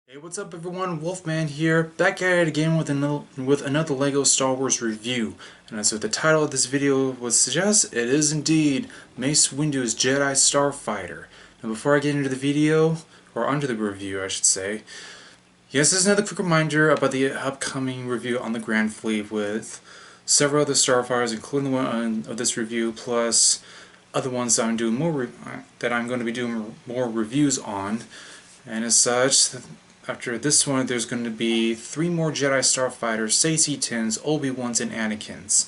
Hey, what's up everyone? Wolfman here, back at it again with another LEGO Star Wars review. And as the title of this video would suggest, it is indeed Mace Windu's Jedi Starfighter. Now before I get into the video, or onto the review I should say, yes, this is another quick reminder about the upcoming review on the Grand Fleet with several other Starfighters, including the one of this review, plus other ones that I'm going to be doing more reviews on. And as such, after this one, there's going to be 3 more Jedi Starfighters, AC-10s, Obi-Wans, and Anakins.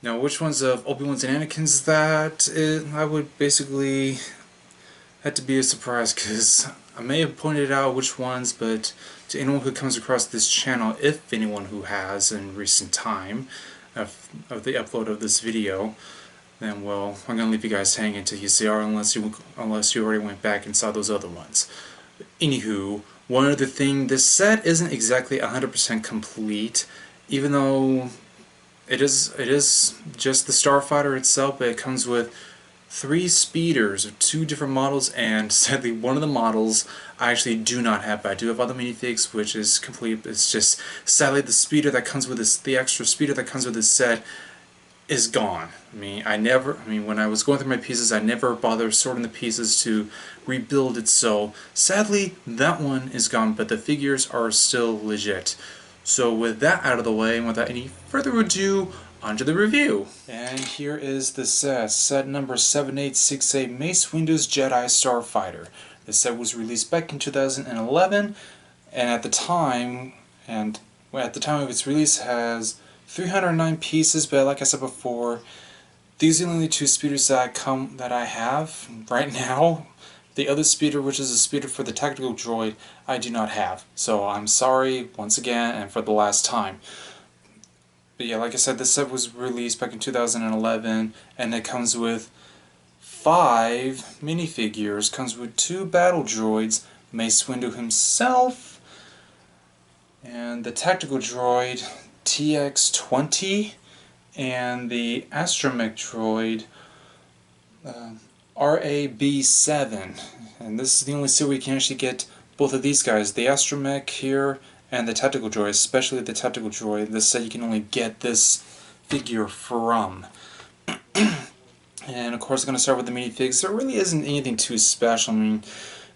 Now, which ones of Obi-Wans and Anakins I would basically have to be a surprise, because I may have pointed out which ones, but to anyone who comes across this channel, if anyone who has in recent time of the upload of this video, then well, I'm going to leave you guys hanging until you see unless you already went back and saw those other ones. Anywho, one other thing, this set isn't exactly 100% complete, even though it is just the Starfighter itself, but it comes with 3 speeders of 2 different models, and sadly one of the models I actually do not have, but I do have other minifigs, which is complete. It's just sadly the speeder that comes with this, the extra speeder that comes with this set is gone. when I was going through my pieces, I never bothered sorting the pieces to rebuild it, so sadly that one is gone, but the figures are still legit. So with that out of the way, and without any further ado, onto the review. And here is the set number 7868, Mace Windu's Jedi Starfighter. The set was released back in 2011, and at the time of its release has 309 pieces, but like I said before, these are the only 2 speeders that I have right now. The other speeder, which is a speeder for the tactical droid, I do not have. So I'm sorry once again and for the last time. But yeah, like I said, this set was released back in 2011, and it comes with 5 minifigures. Comes with 2 battle droids, Mace Windu himself, and the tactical droid TX-20, and the astromech droid RAB-7. And this is the only set we can actually get both of these guys, the astromech here and the tactical droid, especially the tactical droid. This set you can only get this figure from. And of course I'm going to start with the minifigs. There really isn't anything too special.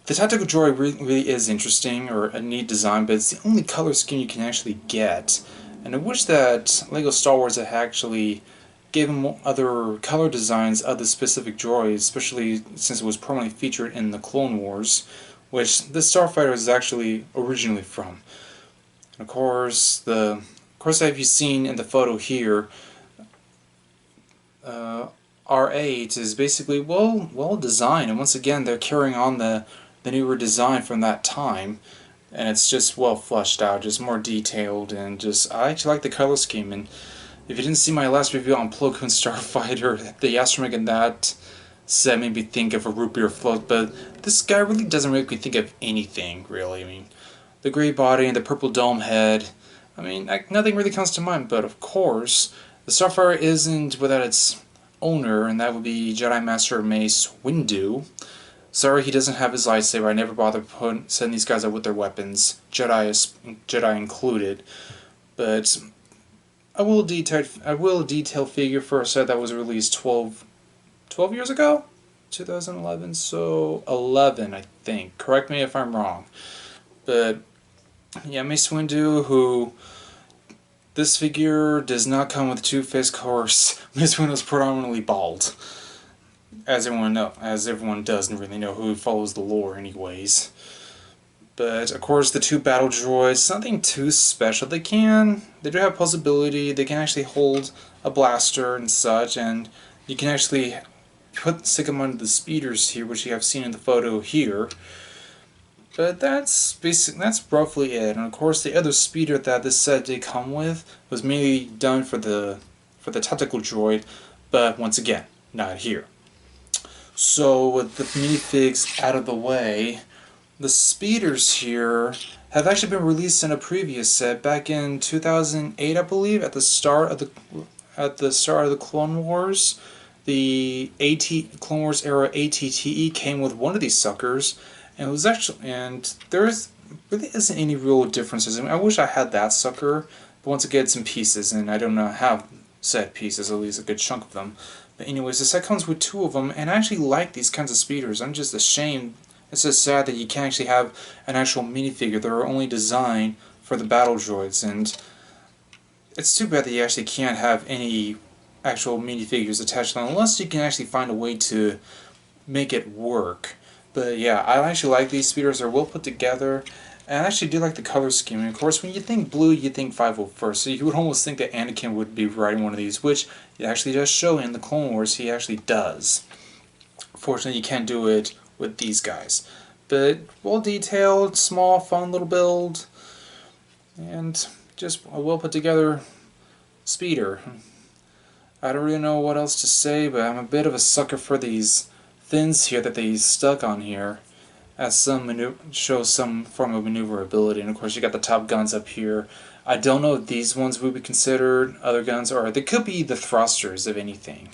The tactical droid really is interesting, or a neat design, but it's the only color scheme you can actually get. And I wish that LEGO Star Wars had actually given him other color designs of the specific droids, especially since it was permanently featured in the Clone Wars, which this Starfighter is actually originally from. And of course, as you've seen in the photo here, R8 is basically well designed, and once again they're carrying on the newer design from that time. And it's just well fleshed out, just more detailed, and I actually like the color scheme. And if you didn't see my last review on Plo Koon Starfighter, the astromech in that set made me think of a root beer float, but this guy really doesn't make me think of anything, really. The gray body and the purple dome head, nothing really comes to mind, but of course, the Starfighter isn't without its owner, and that would be Jedi Master Mace Windu. Sorry he doesn't have his lightsaber. I never bothered sending these guys out with their weapons, Jedi included. But I will detail figure for a set that was released 12 years ago? 2011, so 11 I think. Correct me if I'm wrong. But yeah, Mace Windu, who this figure does not come with 2-faced course. Mace Windu is predominantly bald. As everyone doesn't really know who follows the lore anyways. But of course the 2 battle droids, nothing too special. They do have possibility, they can actually hold a blaster and such, and you can actually stick them under the speeders here, which you have seen in the photo here. But that's roughly it. And of course the other speeder that this set did come with was mainly done for the tactical droid, but once again, not here. So with the minifigs out of the way, the speeders here have actually been released in a previous set back in 2008, I believe, at the start of the Clone Wars. The Clone Wars era ATTE came with one of these suckers, And it was actually, and there's really isn't any real differences. I mean, I wish I had that sucker, but once again, it's in pieces, and I don't know have said pieces, at least a good chunk of them. But anyways, the set comes with 2 of them, and I actually like these kinds of speeders. I'm just ashamed. It's just sad that you can't actually have an actual minifigure. They're only designed for the battle droids, and it's too bad that you actually can't have any actual minifigures attached to them, unless you can actually find a way to make it work. But yeah, I actually like these speeders. They're well put together, and I actually do like the color scheme. And of course, when you think blue, you think 501st, so you would almost think that Anakin would be riding one of these, which it actually does show in the Clone Wars. He actually does. Fortunately, you can't do it with these guys. But well detailed, small, fun little build, and just a well put together speeder. I don't really know what else to say, but I'm a bit of a sucker for these fins here that they stuck on here, as some show some form of maneuverability. And of course, you got the top guns up here. I don't know if these ones would be considered other guns, or they could be the thrusters, if anything.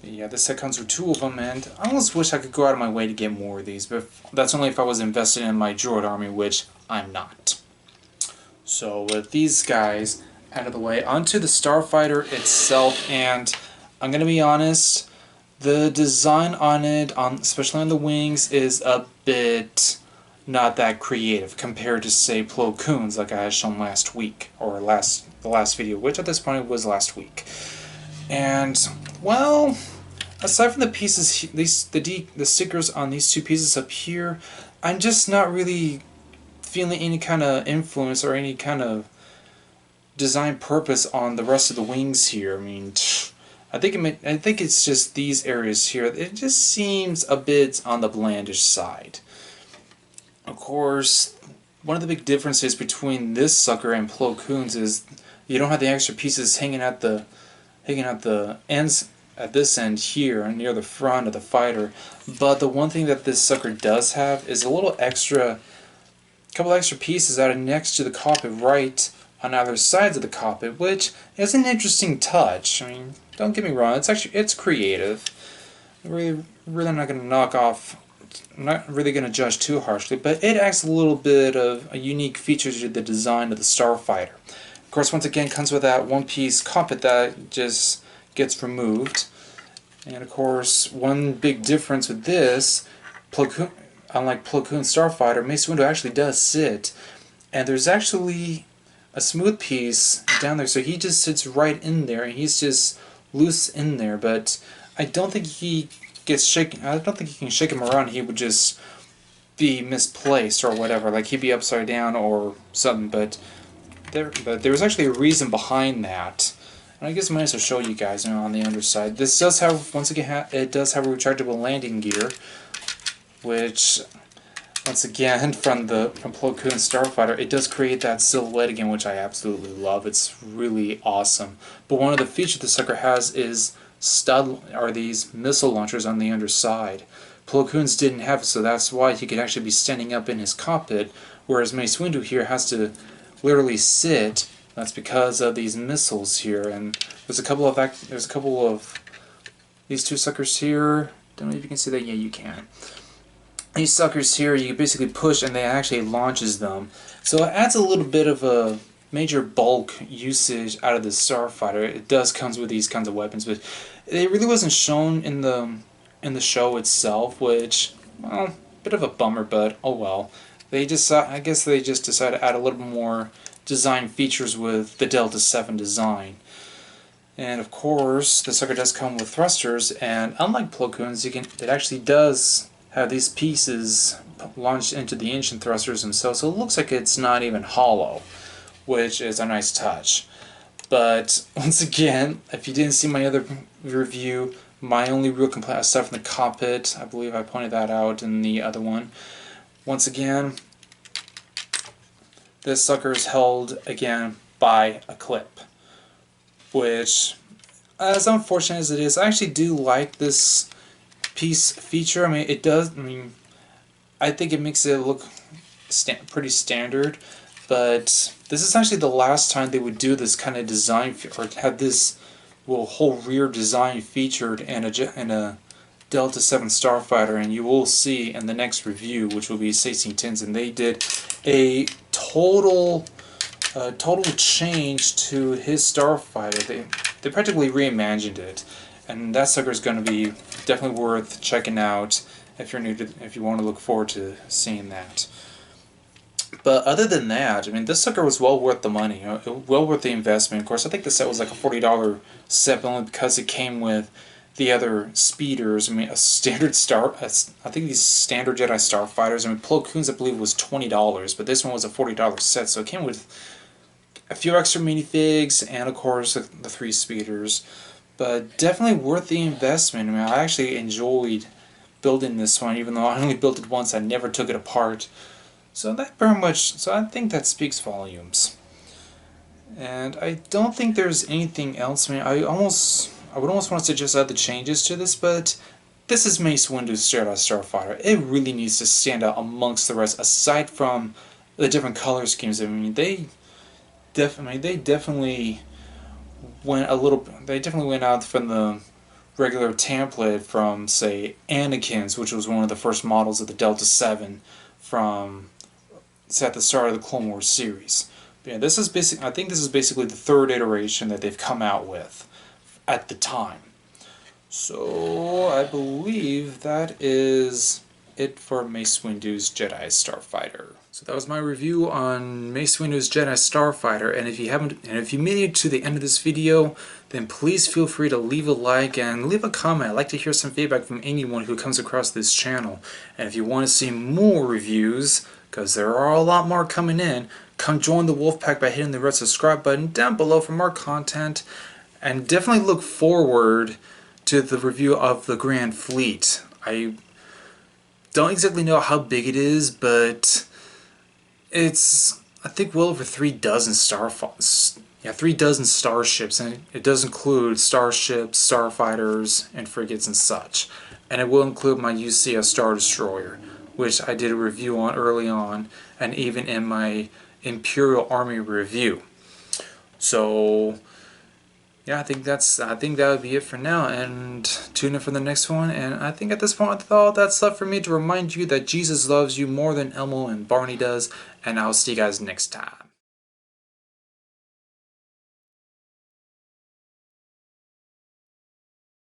Yeah, this set comes with 2 of them, and I almost wish I could go out of my way to get more of these, but that's only if I was invested in my droid army, which I'm not. So with these guys out of the way, onto the starfighter itself, and I'm gonna be honest, the design on it, especially on the wings, is a bit not that creative compared to, say, Plo Koon's, like I had shown last week, or the last video, which at this point was last week. And well, aside from the pieces, the stickers on these 2 pieces up here, I'm just not really feeling any kind of influence or any kind of design purpose on the rest of the wings here. I mean, I think it's just these areas here. It just seems a bit on the blandish side. Of course, one of the big differences between this sucker and Plo Koon's is you don't have the extra pieces hanging at the ends at this end here near the front of the fighter. But the one thing that this sucker does have is a couple extra pieces out next to the cockpit, right on either sides of the cockpit, which is an interesting touch. I mean, don't get me wrong, it's creative. Really not going to knock off. I'm not really going to judge too harshly, but it adds a little bit of a unique feature to the design of the starfighter. Of course, once again, comes with that one-piece cockpit that just gets removed. And of course, one big difference with this, unlike Plo Koon's starfighter, Mace Windu actually does sit, and there's actually a smooth piece down there, so he just sits right in there, and he's just loose in there. But I don't think he gets shaken. I don't think you can shake him around. He would just be misplaced or whatever, like he'd be upside down or something. But there was actually a reason behind that. And I guess I might as well show you guys, on the underside. This does have, once again, it does have a retractable landing gear, which, once again, from Plo Koon's starfighter, it does create that silhouette again, which I absolutely love. It's really awesome. But one of the features the sucker has is these missile launchers on the underside. Plo Koon's didn't have it, so that's why he could actually be standing up in his cockpit, whereas Mace Windu here has to literally sit. That's because of these missiles here, and there's a couple of these 2 suckers here. Don't know if you can see that. Yeah, you can. These suckers here, you basically push, and they actually launches them. So it adds a little bit of a major bulk usage out of the starfighter. It does comes with these kinds of weapons, but it really wasn't shown in the show itself, which, well, a bit of a bummer, but oh well. I guess they just decided to add a little more design features with the Delta 7 design. And of course, the sucker does come with thrusters, and unlike Plo Koon's, it actually does have these pieces launched into the engine thrusters themselves, so it looks like it's not even hollow, which is a nice touch. But once again, if you didn't see my other review, my only real complaint, aside from the cockpit, I believe I pointed that out in the other one. Once again, this sucker is held again by a clip, which, as unfortunate as it is, I actually do like this piece feature. I mean, it does. I mean, I think it makes it look pretty standard, but this is actually the last time they would do this kind of design or have this whole rear design featured in a Delta 7 Starfighter, and you will see in the next review, which will be 1610s, and they did a total change to his Starfighter. They practically reimagined it, and that sucker is going to be definitely worth checking out if you're if you want to look forward to seeing that. But other than that, I mean, this sucker was well worth the money, you know, well worth the investment. Of course, I think the set was like a $40 set, but only because it came with the other speeders. I mean, I think these standard Jedi Starfighters, I mean, Plo Koon's, I believe, was $20, but this one was a $40 set, so it came with a few extra minifigs and, of course, the 3 speeders. But definitely worth the investment. I mean, I actually enjoyed building this one, even though I only built it once. I never took it apart. So that very much, so I think that speaks volumes. And I don't think there's anything else. I mean, I would almost want to suggest other changes to this, but this is Mace Windu's Jedi Starfighter. It really needs to stand out amongst the rest, aside from the different color schemes. I mean, they definitely went out from the regular template from, say, Anakin's, which was one of the first models of the Delta 7 from at the start of the Clone Wars series. But yeah, I think this is basically the 3rd iteration that they've come out with at the time. So I believe that is it for Mace Windu's Jedi Starfighter. So that was my review on Mace Windu's Jedi Starfighter, and if you made it to the end of this video, then please feel free to leave a like and leave a comment. I'd like to hear some feedback from anyone who comes across this channel. And if you want to see more reviews, because there are a lot more coming in, come join the Wolfpack by hitting the red subscribe button down below for more content, and definitely look forward to the review of the Grand Fleet. I don't exactly know how big it is, but it's, I think, well over 3 dozen starships, and it does include starships, starfighters, and frigates and such. And it will include my UCS Star Destroyer, which I did a review on early on, and even in my Imperial Army review. So yeah, I think that would be it for now, and tune in for the next one. And I think at this point, that's left for me to remind you that Jesus loves you more than Elmo and Barney does, and I'll see you guys next time.